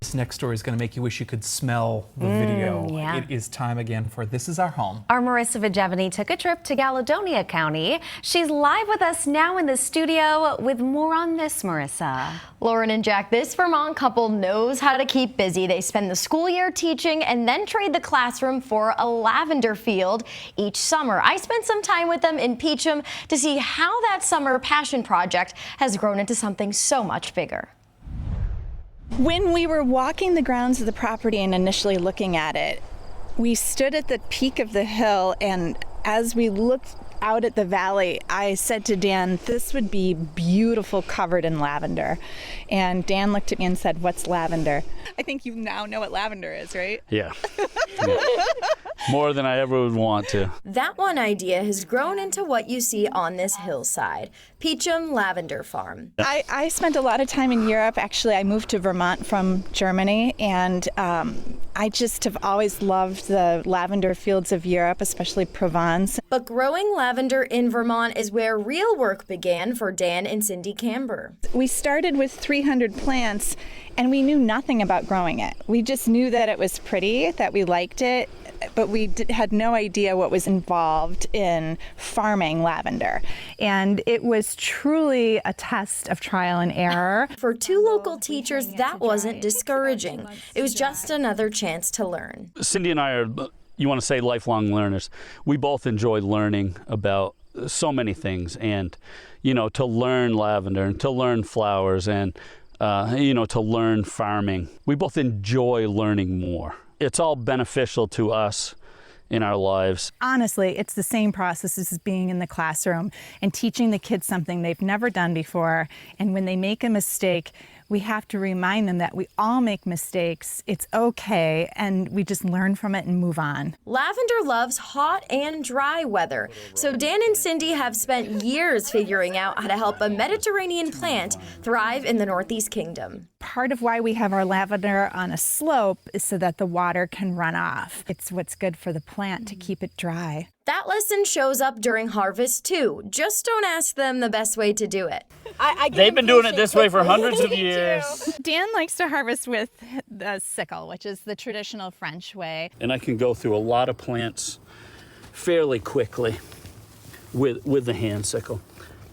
This next story is going to make you wish you could smell the video. Yeah. It is time again for This Is Our Home. Our Marissa Vigevany took a trip to Caledonia County. She's live with us now in the studio with more on this, Marissa. Lauren and Jack, this Vermont couple knows how to keep busy. They spend the school year teaching and then trade the classroom for a lavender field each summer. I spent some time with them in Peacham to see how that summer passion project has grown into something so much bigger. When we were walking the grounds of the property and initially looking at it, we stood at the peak of the hill, and as we looked out at the valley, I said to Dan, this would be beautiful covered in lavender. And Dan looked at me and said, what's lavender? I think you now know what lavender is, right? Yeah. More than I ever would want to. That one idea has grown into what you see on this hillside, Peacham Lavender Farm. I spent a lot of time in Europe. Actually, I moved to Vermont from Germany, and I just have always loved the lavender fields of Europe, especially Provence. But growing lavender in Vermont is where real work began for Dan and Cindy Camber. We started with 300 plants, and we knew nothing about growing it. We just knew that it was pretty, that we liked it, but we had no idea what was involved in farming lavender. And it was truly a test of trial and error. For two local teachers, that wasn't discouraging. It was just another chance to learn. Cindy and I are, you want to say, lifelong learners. We both enjoy learning about so many things, and, you know, to learn lavender and to learn flowers and, you know, to learn farming. We both enjoy learning more. It's all beneficial to us in our lives. Honestly, it's the same process as being in the classroom and teaching the kids something they've never done before. And when they make a mistake, we have to remind them that we all make mistakes. It's okay, and we just learn from it and move on. Lavender loves hot and dry weather, so Dan and Cindy have spent years figuring out how to help a Mediterranean plant thrive in the Northeast Kingdom. Part of why we have our lavender on a slope is so that the water can run off. It's what's good for the plant to keep it dry. That lesson shows up during harvest too. Just don't ask them the best way to do it. They've been doing it this way for hundreds of years. Dan likes to harvest with the sickle, which is the traditional French way. And I can go through a lot of plants fairly quickly with the hand sickle.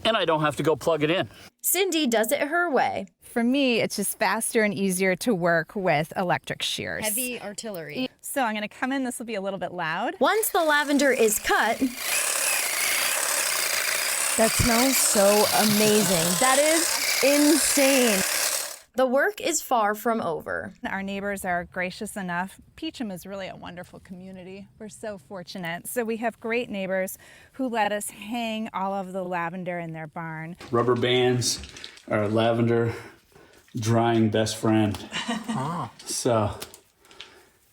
And I don't have to go plug it in. Cindy does it her way. For me, it's just faster and easier to work with electric shears. Heavy artillery. So I'm going to come in. This will be a little bit loud. Once the lavender is cut, that smells so amazing. That is insane. The work is far from over. Our neighbors are gracious enough. Peacham is really a wonderful community. We're so fortunate. So we have great neighbors who let us hang all of the lavender in their barn. Rubber bands are lavender drying best friend. So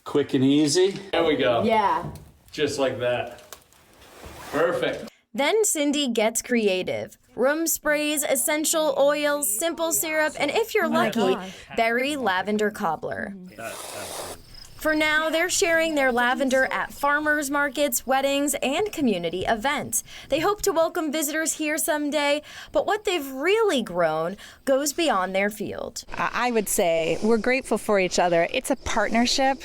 quick and easy. There we go. Yeah. Just like that. Perfect. Then Cindy gets creative. Room sprays, essential oils, simple syrup, and if you're lucky, berry lavender cobbler. For now, they're sharing their lavender at farmers markets, weddings, and community events. They hope to welcome visitors here someday, but what they've really grown goes beyond their field. I would say we're grateful for each other. It's a partnership.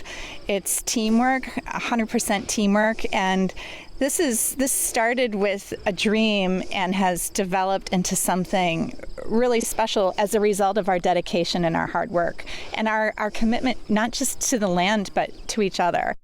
It's teamwork, 100% teamwork, and this started with a dream and has developed into something really special as a result of our dedication and our hard work and our commitment not just to the land but to each other.